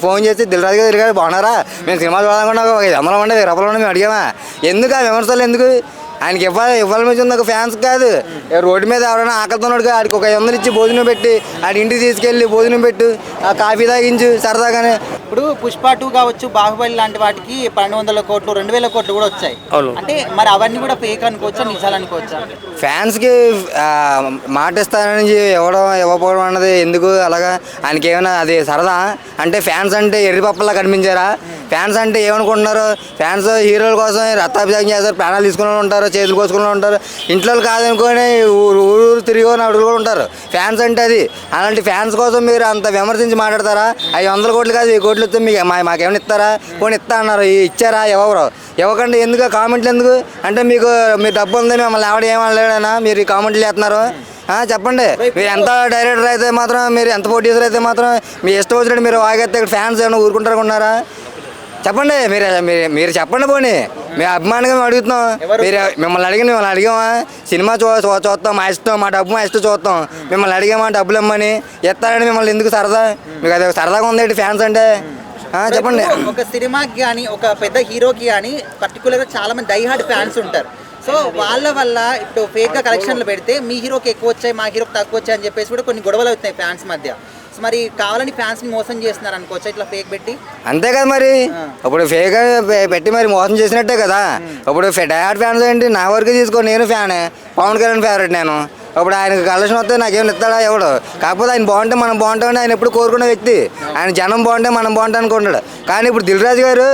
Phone చేసి దిల్రాజు గారు బాగున్నారా, మేము సినిమా చూడాలనుకున్నా ఒక 500 ఉండే 1000 ఉండే మేము అడిగామా. ఎందుకు ఆ విమర్శలు ఎందుకు? ఆయనకి ఇవ్వాలి మీద ఉంది, ఒక ఫ్యాన్స్ కాదు. రోడ్డు మీద ఎవరైనా ఆకలితోన్నాడు ఆడికి ఒక 500 ఇచ్చి భోజనం పెట్టి ఆడి ఇంటికి తీసుకెళ్ళి భోజనం పెట్టు, ఆ కాఫీ తాగించు సరదాగానే. ఇప్పుడు పుష్ప 2 కావచ్చు, బాహుబలి లాంటి వాటికి 1200 కోట్లు 2000 కోట్లు కూడా వచ్చాయి. అంటే మరి అవన్నీ కూడా ఫేక్ అనుకోవచ్చా, నిజాలు అనుకోవచ్చా? ఫ్యాన్స్కి మాట ఇస్తానని ఇవ్వకపోవడం అన్నది ఎందుకు అలాగా? ఆయనకి ఏమైనా అది సరదా అంటే? ఫ్యాన్స్ అంటే ఎర్రి పప్పలా కనిపించారా? ఫ్యాన్స్ అంటే ఏమనుకుంటున్నారు? ఫ్యాన్స్ హీరోల కోసం రక్తాభిషేకం చేస్తారు, ప్రాణాలు తీసుకుని ఉంటారు, చేతులు కోసుకుని ఉంటారు. ఇంట్లో కాదనుకొని ఊరు తిరిగి అడుగులు కూడా ఉంటారు. ఫ్యాన్స్ అంటే అది. అలాంటి ఫ్యాన్స్ కోసం మీరు అంత విమర్శించి మాట్లాడతారా? 500 కోట్లు కాదు 1000 కోట్లు ఇస్తే మీకు మాకేమైనా ఇస్తారా? కొన్ని ఇస్తా అన్నారు, ఇచ్చారా? ఎవరు ఇవ్వకండి. ఎందుకు కామెంట్లు ఎందుకు? అంటే మీకు డబ్బు ఉంది, మిమ్మల్ని ఎవడు ఏమనలేడనా మీరు ఈ కామెంట్లు చేస్తున్నారు? చెప్పండి. మీరు ఎంత డైరెక్టర్ అయితే మాత్రం, మీరు ఎంత ప్రొడ్యూసర్ అయితే మాత్రం మీ ఇష్టం వచ్చినట్టు మీరు వాగేస్తే ఫ్యాన్స్ ఏమైనా ఊరుకుంటారనుకున్నారా? చెప్పండి. మీరు చెప్పండి. పోనీ మేము అభిమానంగా మేము అడుగుతున్నాం. మిమ్మల్ని అడిగామా? సినిమా చూస్తాం, మా ఇష్టం, మా డబ్బు మా ఇష్టం చూస్తాం. మిమ్మల్ని అడిగామా డబ్బులు ఇమ్మని? ఎత్తారని మిమ్మల్ని ఎందుకు సరదా? మీకు అది సరదాగా ఉంది ఫ్యాన్స్ అంటే? చెప్పండి. ఒక సినిమాకి కానీ ఒక పెద్ద హీరోకి కానీ పర్టికులర్గా చాలా మంది డైహార్డ్ ఫ్యాన్స్ ఉంటారు. సో వాళ్ళ వల్ల ఇప్పుడు ఫేక్గా కలెక్షన్లు పెడితే మీ హీరోకి ఎక్కువ వచ్చాయి, మా హీరోకి తక్కువ వచ్చాయి అని చెప్పేసి కూడా కొన్ని గొడవలు అవుతాయి ఫ్యాన్స్ మధ్య. మరి కావాలని ఫ్యాన్స్ ని మోసం చేస్తున్నారు అనుకోవచ్చు ఇట్లా ఫేక్ పెట్టి? అంతే కదా మరి. ఇప్పుడు ఫేక్ పెట్టి మరి మోసం చేసినట్టే కదా. ఇప్పుడు డైహార్డ్ ఫ్యాన్స్ ఏంటి? నా వరకు తీసుకో, నేను ఫ్యానే, పవన్ కళ్యాణ్ ఫేవరెట్ నేను. ఇప్పుడు ఆయనకు కలెక్షన్ వస్తే నాకేమైనా ఇస్తాడా? ఎవడు. కాకపోతే ఆయన బాగుంటే మనం బాగుంటామని ఆయన ఎప్పుడు కోరుకునే వ్యక్తి. ఆయన జనం బాగుంటే మనం బాగుంటాం అనుకుంటాడు. కానీ ఇప్పుడు దిల్రాజు గారు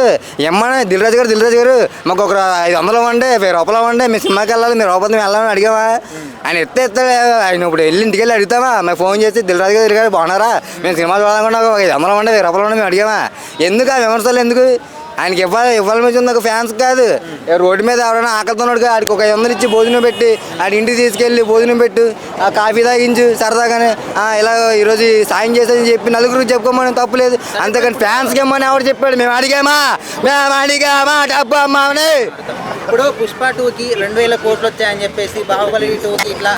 దిల్రాజు గారు మాకు ఒక 500 ఇవ్వండి, 1000 రూపాయలు ఇవ్వండి, మీ సినిమాకి వెళ్ళాలి, మీరు రూపాయలు వెళ్ళాలని అడిగామా? ఆయన ఇస్తాడు. ఆయన ఇప్పుడు ఇంటికి వెళ్ళి అడుగుతామా? మేము ఫోన్ చేసి దిల్రాజు గారు బాగున్నారా, మేము సినిమా చూడాలనుకున్నా ఒక 500 ఉండే 1000 రూపాయలు మేము అడిగామా? ఎందుకు ఆ విమర్శలు ఎందుకు? ఆయనకి ఇవ్వాలి మీద ఉంది, ఒక ఫ్యాన్స్ కాదు. రోడ్డు మీద ఎవరైనా ఆకలితోన్నాడు ఆడికి ఒక 500 ఇచ్చి భోజనం పెట్టి ఆడి ఇంటికి తీసుకెళ్ళి భోజనం పెట్టు, ఆ కాఫీ తాగించు సరదాగానే. ఇలా ఈరోజు సాయం చేసేదని చెప్పి నలుగురికి చెప్పుకోమని తప్పులేదు. అంతేకాని ఫ్యాన్స్కి ఇమ్మని ఎవరు చెప్పాడు? మేము అడిగామా డబ్బు అమ్మామని. ఇప్పుడు పుష్ప 2కి 2000 కోట్లు వచ్చాయని చెప్పేసి, బాహుబలి 2కి ఇట్లా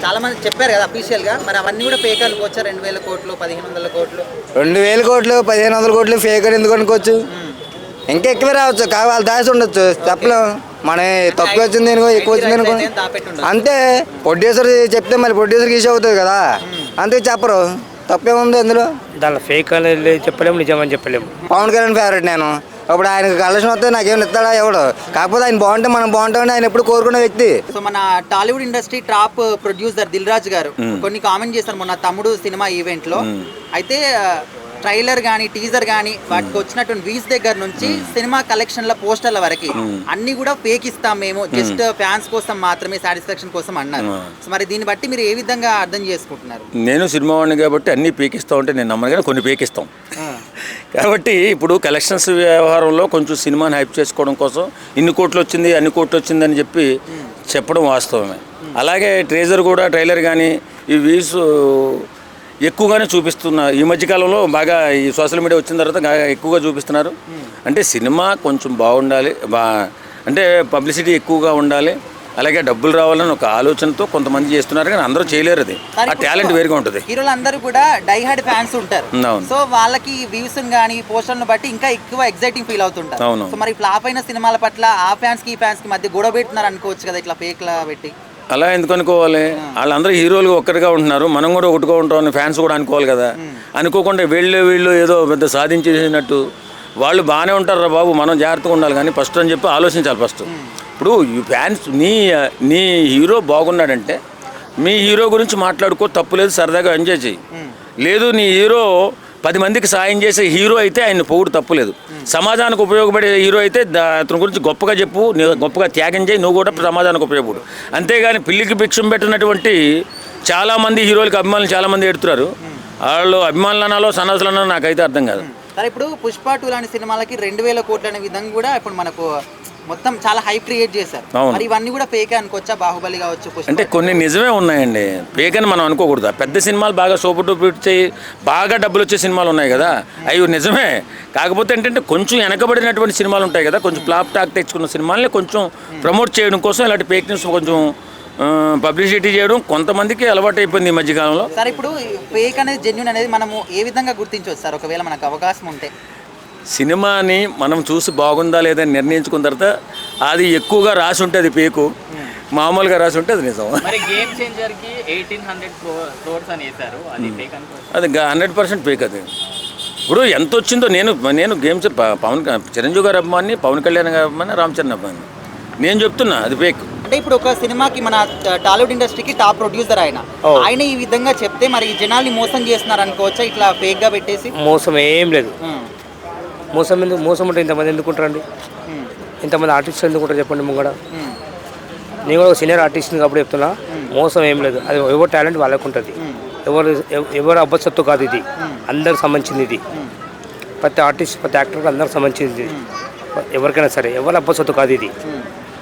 చాలా మంది చెప్పారు కదా అఫీషియల్ గా. మరి అవన్నీ కూడా ఫేక్ అనుకోవచ్చా? 2000 కోట్లు 1500 కోట్లు 2000 కోట్లు 1500 కోట్లు ఫేక్ అని ఎందుకు అనుకోవచ్చు? ఇంకా ఎక్కువ రావచ్చు, కావాలి దాచి ఉండొచ్చు, చెప్పలేం. మన తక్కువ వచ్చింది ఎక్కువ వచ్చింది అనుకో అంతే. ప్రొడ్యూసర్ చెప్తే మళ్ళీ ప్రొడ్యూసర్కి ఇష్యూ అవుతుంది కదా, అంతే చెప్పరు. తప్పేముంది అందులో? దానిలో ఫేక్ అనేది చెప్పలేము, నిజమని చెప్పలేము. పవన్ కళ్యాణ్ ఫేవరెట్ నేను. ఇప్పుడు ఆయనకు కలెక్షన్ వస్తే నాకేమైనా ఇస్తాడా? ఎవడు. కాకపోతే ఆయన బాగుంటే మనం బాగుంటామని ఆయన ఎప్పుడు కోరుకునే వ్యక్తి. సో మన Tollywood industry top producer Dil Raju గారు కొన్ని కామెంట్ చేశారు మొన్న తమ్ముడు సినిమా ఈవెంట్ లో. అయితే ట్రైలర్ కానీ టీజర్ కానీ వాటికి వచ్చినటువంటి వ్యూస్ దగ్గర నుంచి సినిమా కలెక్షన్ల పోస్టర్ల వరకు అన్ని కూడా ఫేక్ ఇస్తాం మేము, జస్ట్ ఫ్యాన్స్ కోసం మాత్రమే, సాటిస్ఫాక్షన్ కోసం అన్నారు. సో మరి దీన్ని బట్టి మీరు ఏ విధంగా అర్థం చేసుకుంటున్నారు? నేను సినిమా వాడిని కాబట్టి అన్ని పీకిస్తా ఉంటే నేను నమ్మను, కానీ కొన్ని పీకిస్తాం. కాబట్టి ఇప్పుడు కలెక్షన్స్ వ్యవహారంలో కొంచెం సినిమాని హైప్ చేసుకోవడం కోసం ఇన్ని కోట్లు వచ్చింది అన్ని కోట్లు వచ్చింది అని చెప్పి చెప్పడం వాస్తవమే. అలాగే ట్రైలర్ కానీ ఈ వ్యూస్ ఎక్కువగానే చూపిస్తున్నారు. ఈ మధ్యకాలంలో బాగా ఈ సోషల్ మీడియా వచ్చిన తర్వాత ఎక్కువగా చూపిస్తున్నారు. అంటే సినిమా కొంచెం బాగుండాలి, అంటే పబ్లిసిటీ ఎక్కువగా ఉండాలి, అలాగే డబ్బులు రావాలని ఒక ఆలోచనతో కొంతమంది చేస్తున్నారు, కానీ అందరూ చేయలేరు. అది ఆ టాలెంట్ వేరుగా ఉంటుంది. హీరోలు అందరూ కూడా డైహార్డ్ ఫ్యాన్స్ ఉంటారు. సో వాళ్ళకి వ్యూస్ కానీ పోస్టర్లను బట్టి ఇంకా ఎక్కువ ఎక్సైటింగ్ ఫీల్ అవుతుంటారు. సో మరి ఫ్లాప్ అయిన సినిమాల పట్ల ఆ ఫ్యాన్స్ కి ఈ ఫ్యాన్స్ కి మధ్య గొడవ పెట్టున్నారు అనుకోవచ్చు కదా ఇట్లా ఫేక్ లా పెట్టి? అలా ఎందుకు అనుకోవాలి? వాళ్ళందరూ హీరోలు ఒక్కరిగా ఉంటున్నారు, మనం కూడా ఒకటిగా ఉంటామని ఫ్యాన్స్ కూడా అనుకోవాలి కదా. అనుకోకుండా వీళ్ళు ఏదో పెద్ద సాధించేసినట్టు వాళ్ళు బాగానే ఉంటారు బాబు, మనం జాగ్రత్తగా ఉండాలి. కానీ ఫస్ట్ అని చెప్పి ఆలోచించాలి. ఫస్ట్ ఇప్పుడు ఫ్యాన్స్ నీ హీరో బాగున్నాడంటే మీ హీరో గురించి మాట్లాడుకో, తప్పులేదు, సరదాగా ఎంజాయ్ చేయి. లేదు నీ హీరో 10 మందికి సాయం చేసే హీరో అయితే ఆయన పొగుడు తప్పులేదు. సమాజానికి ఉపయోగపడే హీరో అయితే అతని గురించి గొప్పగా చెప్పు, గొప్పగా త్యాగం చేయి, నువ్వు కూడా సమాజానికి ఉపయోగపడు. అంతేగాని పిల్లికి భిక్షం పెట్టినటువంటి చాలామంది హీరోలకి అభిమానులు చాలామంది ఎడుతున్నారు. వాళ్ళు అభిమానులు అనాలో సన్నాసులు అనాలో నాకైతే అర్థం కాదు. సరే, ఇప్పుడు పుష్ప 2 లాంటి సినిమాలకి 2000 కోట్లు అనే విధంగా కూడా ఇప్పుడు మనకు మొత్తం చాలా హైప్ క్రియేట్ చేశారు. మరి ఇవన్నీ కూడా ఫేక్ అనుకోవచ్చా? బాహుబలి కావచ్చు, అంటే కొన్ని నిజమే ఉన్నాయండి, ఫేక్ అని మనం అనుకోకూడదు. పెద్ద సినిమాలు బాగా సూపర్ డూపర్ వచ్చాయి, బాగా డబ్బులు వచ్చే సినిమాలు ఉన్నాయి కదా, అవి నిజమే. కాకపోతే ఏంటంటే కొంచెం వెనకబడినటువంటి సినిమాలు ఉంటాయి కదా, కొంచెం ఫ్లాప్ టాక్ తెచ్చుకున్న సినిమాలని కొంచెం ప్రమోట్ చేయడం కోసం ఇలాంటి ఫేక్ న్యూస్ కొంచెం పబ్లిసిటీ చేయడం కొంతమందికి అలవాటు అయిపోయింది ఈ మధ్యకాలంలో. సార్ ఇప్పుడు ఫేక్ అనేది జెన్యున్ అనేది మనము ఏ విధంగా గుర్తించవచ్చు సార్ ఒకవేళ మనకు అవకాశం ఉంటే? సినిమాని మనం చూసి బాగుందా లేదని నిర్ణయించుకున్న తర్వాత అది ఎక్కువగా రాసి ఉంటే అది పేకు, మామూలుగా రాసి ఉంటే అది నిజం. మరి గేమ్ చేంజర్ కి 1800 crores అని వేశారు, అది ఫేక్ అనుకోవచ్చు. అది 100% ఫేక్. అది ఇప్పుడు ఎంత వచ్చిందో నేను గేమ్స్ చిరంజీవి గారి అభిమాని, పవన్ కళ్యాణ్ గారి అభిమాని, రామ్ చరణ్ అభిమాని, నేను చెప్తున్నా అది ఫేక్. అంటే ఇప్పుడు ఒక సినిమాకి మన టాలీవుడ్ ఇండస్ట్రీకి టాప్ ప్రొడ్యూసర్ ఆయన ఈ విధంగా చెప్తే మరి ఈ జనాల్ని మోసం చేస్తున్నారు అనుకోవచ్చా ఇట్లా ఫేక్ గా పెట్టేసి? మోసం ఏం లేదు. మోసం అంటే ఇంతమంది ఎందుకుంటారండి? ఇంతమంది ఆర్టిస్టులు ఎందుకుంటారు చెప్పండి ముంగడ? నేను కూడా ఒక సీనియర్ ఆర్టిస్ట్ని కాబట్టి చెప్తున్నా, మోసం ఏం లేదు. అది ఎవరి టాలెంట్ వాళ్ళకు ఉంటుంది. ఎవరు అబ్బసత్తు కాదు ఇది, అందరికి సంబంధించింది ఇది. ప్రతి ఆర్టిస్ట్ ప్రతి యాక్టర్కి అందరికి సంబంధించింది. ఎవరికైనా సరే ఎవరు అబ్బసత్తు కాదు ఇది.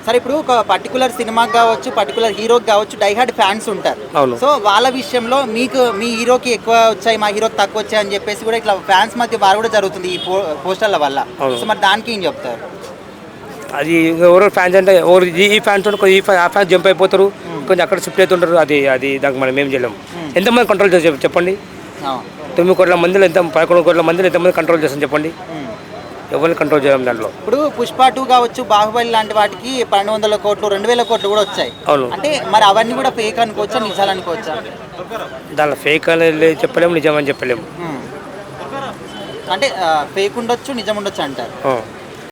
సరే ఇప్పుడు ఒక పర్టికులర్ సినిమాకి కావచ్చు, పర్టికులర్ హీరోకి కావచ్చు, డైహార్డ్ ఫ్యాన్స్ ఉంటారు. అవును. సో వాళ్ళ విషయంలో మీకు మీ హీరోకి ఎక్కువ వచ్చాయి, మా హీరోకి తక్కువ వచ్చాయి అని చెప్పేసి కూడా ఇట్లా ఫ్యాన్స్ మధ్య వారు కూడా జరుగుతుంది ఈ పోస్టర్ల వల్ల. సో మరి దానికి ఏం చెప్తారు? అది ఎవరో ఫ్యాన్స్ అంటే ఎవరు ఈ ఫ్యాన్స్ ఆ ఫ్యాన్స్ జంప్ అయిపోతారు, కొంచెం అక్కడ షిఫ్ట్ అవుతుంటారు. అది దానికి మనం ఏం చేయలేము. ఎంతమంది కంట్రోల్ చేస్తాం చెప్పండి? 9 కోట్ల మందిలో 11 కోట్ల మందిలో ఎంతమంది కంట్రోల్ చేస్తాం చెప్పండి? ఎవరిని కంట్రోల్ చేయడం దాంట్లో. ఇప్పుడు పుష్ప 2 కావచ్చు, బాహుబలి లాంటి వాటికి 1200 కోట్లు 2000 కోట్లు కూడా వచ్చాయి. అవును. అంటే మరి అవన్నీ కూడా ఫేక్ అనుకోవచ్చా, నిజాలు అనుకోవచ్చా? దాంట్లో ఫేక్ అనేది చెప్పలేము, నిజం అని చెప్పలేము. అంటే ఫేక్ ఉండొచ్చు, నిజం ఉండొచ్చు అంటారు.